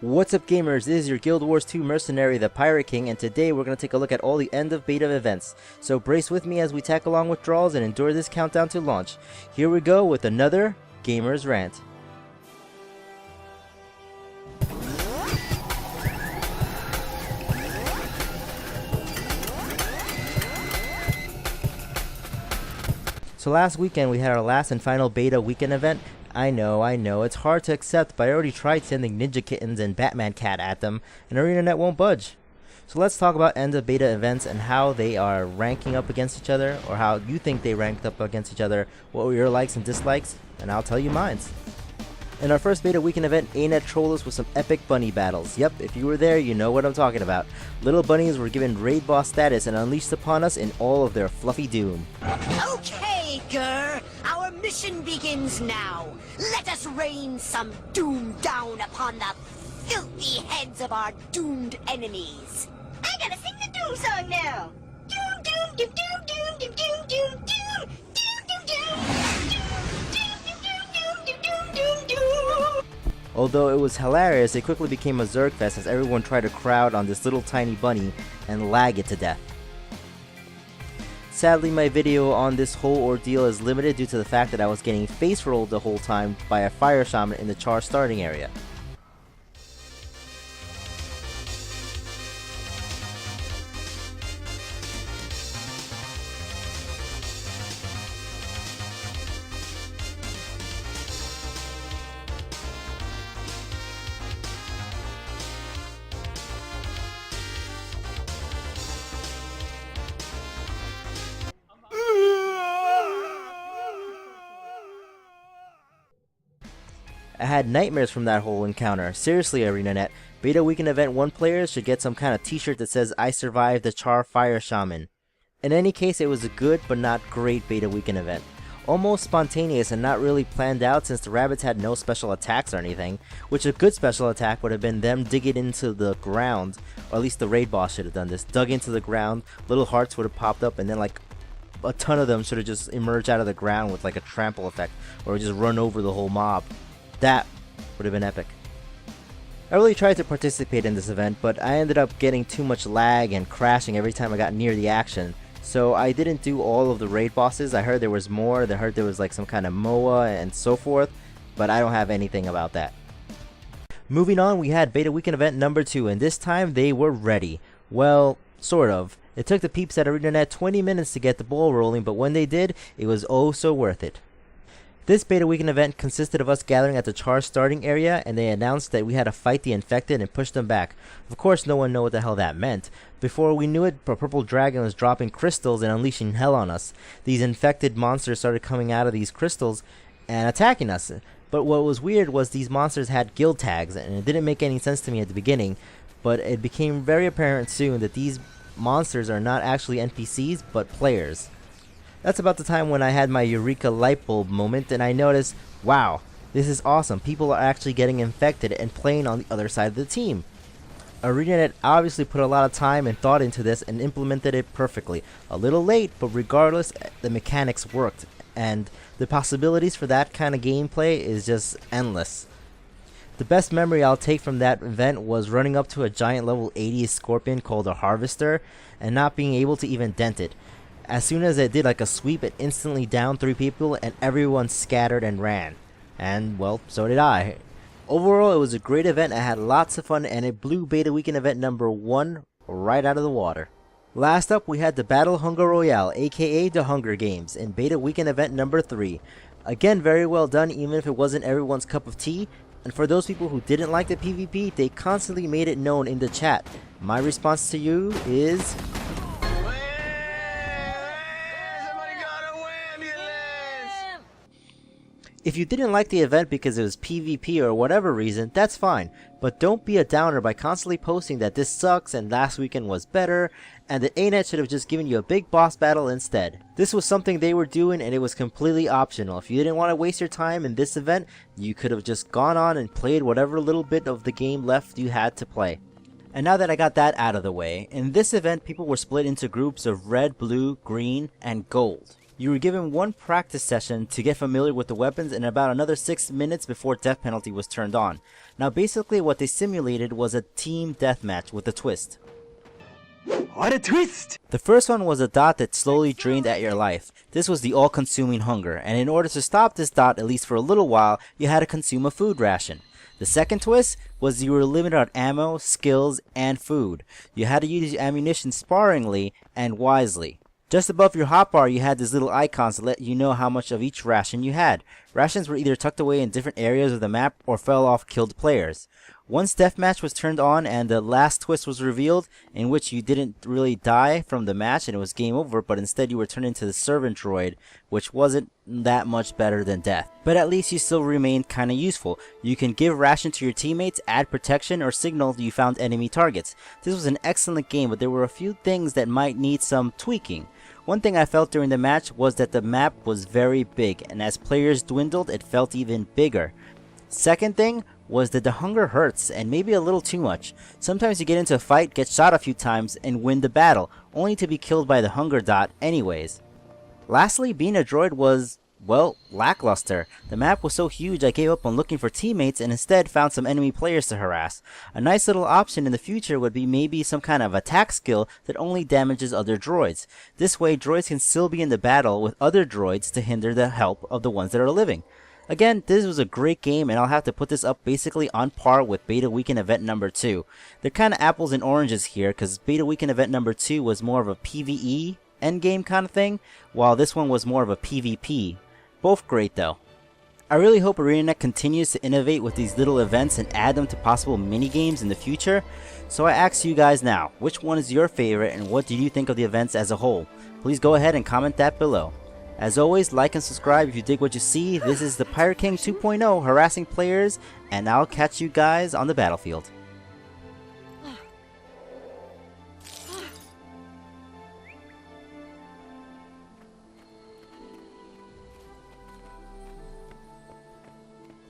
What's up gamers, this is your Guild Wars 2 mercenary, the Pirate King, and today we're going to take a look at all the end of beta events. So brace with me as we tackle along withdrawals and endure this countdown to launch. Here we go with another Gamers Rant. So last weekend we had our last and final beta weekend event. I know, it's hard to accept, but I already tried sending Ninja Kittens and Batman Cat at them, and ArenaNet won't budge. So let's talk about end of beta events and how they are ranking up against each other, or how you think they ranked up against each other, what were your likes and dislikes, and I'll tell you mine. In our first beta weekend event, ArenaNet trolled us with some epic bunny battles. Yep, if you were there, you know what I'm talking about. Little bunnies were given raid boss status and unleashed upon us in all of their fluffy doom. Okay, Grr, our mission begins now. Let us rain some doom down upon the filthy heads of our doomed enemies. I gotta sing the doom song now. Doom, doom, doom, doom, doom, doom, doom, doom, doom, doom, doom. Although it was hilarious, it quickly became a Zerg fest as everyone tried to crowd on this little tiny bunny and lag it to death. Sadly, my video on this whole ordeal is limited due to the fact that I was getting face rolled the whole time by a fire shaman in the char starting area. I had nightmares from that whole encounter. Seriously, ArenaNet, beta weekend event 1 players should get some kind of t-shirt that says I survived the Char Fire Shaman. In any case, it was a good but not great beta weekend event. Almost spontaneous and not really planned out since the rabbits had no special attacks or anything, which a good special attack would have been them digging into the ground, or at least the raid boss should have done this, dug into the ground, little hearts would have popped up, and then like a ton of them should have just emerged out of the ground with like a trample effect, or just run over the whole mob. That would have been epic. I really tried to participate in this event, but I ended up getting too much lag and crashing every time I got near the action. So I didn't do all of the raid bosses. I heard there was more. I heard there was like some kind of MOA and so forth, but I don't have anything about that. Moving on, we had beta weekend event number 2, and this time they were ready. Well, sort of. It took the peeps at ArenaNet 20 minutes to get the ball rolling, but when they did, it was oh so worth it. This beta weekend event consisted of us gathering at the Char starting area, and they announced that we had to fight the infected and push them back. Of course, no one knew what the hell that meant. Before we knew it, a purple dragon was dropping crystals and unleashing hell on us. These infected monsters started coming out of these crystals and attacking us. But what was weird was these monsters had guild tags, and it didn't make any sense to me at the beginning, but it became very apparent soon that these monsters are not actually NPCs, but players. That's about the time when I had my Eureka light bulb moment and I noticed, wow, this is awesome. People are actually getting infected and playing on the other side of the team. ArenaNet obviously put a lot of time and thought into this and implemented it perfectly. A little late, but regardless, the mechanics worked. And the possibilities for that kind of gameplay is just endless. The best memory I'll take from that event was running up to a giant level 80 scorpion called a Harvester and not being able to even dent it. As soon as it did like a sweep, it instantly downed 3 people and everyone scattered and ran. And well, so did I. Overall, it was a great event. I had lots of fun and it blew beta weekend event number 1 right out of the water. Last up, we had the Battle Hunger Royale, aka the Hunger Games, in beta weekend event number 3. Again, very well done even if it wasn't everyone's cup of tea. And for those people who didn't like the PvP, they constantly made it known in the chat. My response to you is... If you didn't like the event because it was PvP or whatever reason, that's fine, but don't be a downer by constantly posting that this sucks and last weekend was better, and that ArenaNet should have just given you a big boss battle instead. This was something they were doing and it was completely optional. If you didn't want to waste your time in this event, you could have just gone on and played whatever little bit of the game left you had to play. And now that I got that out of the way, in this event people were split into groups of red, blue, green, and gold. You were given one practice session to get familiar with the weapons and about another 6 minutes before death penalty was turned on. Now basically what they simulated was a team deathmatch with a twist. What a twist! The first one was a dot that slowly drained at your life. This was the all-consuming hunger, and in order to stop this dot at least for a little while, you had to consume a food ration. The second twist was you were limited on ammo, skills, and food. You had to use your ammunition sparingly and wisely. Just above your hotbar you had these little icons to let you know how much of each ration you had. Rations were either tucked away in different areas of the map or fell off killed players. Once deathmatch was turned on and the last twist was revealed, in which you didn't really die from the match and it was game over, but instead you were turned into the servant droid, which wasn't that much better than death. But at least you still remained kinda useful. You can give ration to your teammates, add protection, or signal you found enemy targets. This was an excellent game, but there were a few things that might need some tweaking. One thing I felt during the match was that the map was very big, and as players dwindled, it felt even bigger. Second thing was that the hunger hurts, and maybe a little too much. Sometimes you get into a fight, get shot a few times, and win the battle, only to be killed by the hunger dot anyways. Lastly, being a droid was, well, lackluster. The map was so huge I gave up on looking for teammates and instead found some enemy players to harass. A nice little option in the future would be maybe some kind of attack skill that only damages other droids. This way droids can still be in the battle with other droids to hinder the help of the ones that are living. Again, this was a great game and I'll have to put this up basically on par with Beta Weekend Event number 2. They're kinda apples and oranges here because Beta Weekend Event number 2 was more of a PvE endgame kind of thing, while this one was more of a PvP. Both great though. I really hope ArenaNet continues to innovate with these little events and add them to possible mini-games in the future. So I ask you guys now, which one is your favorite and what do you think of the events as a whole? Please go ahead and comment that below. As always, like and subscribe if you dig what you see. This is the Pirate King 2.0 harassing players, and I'll catch you guys on the battlefield.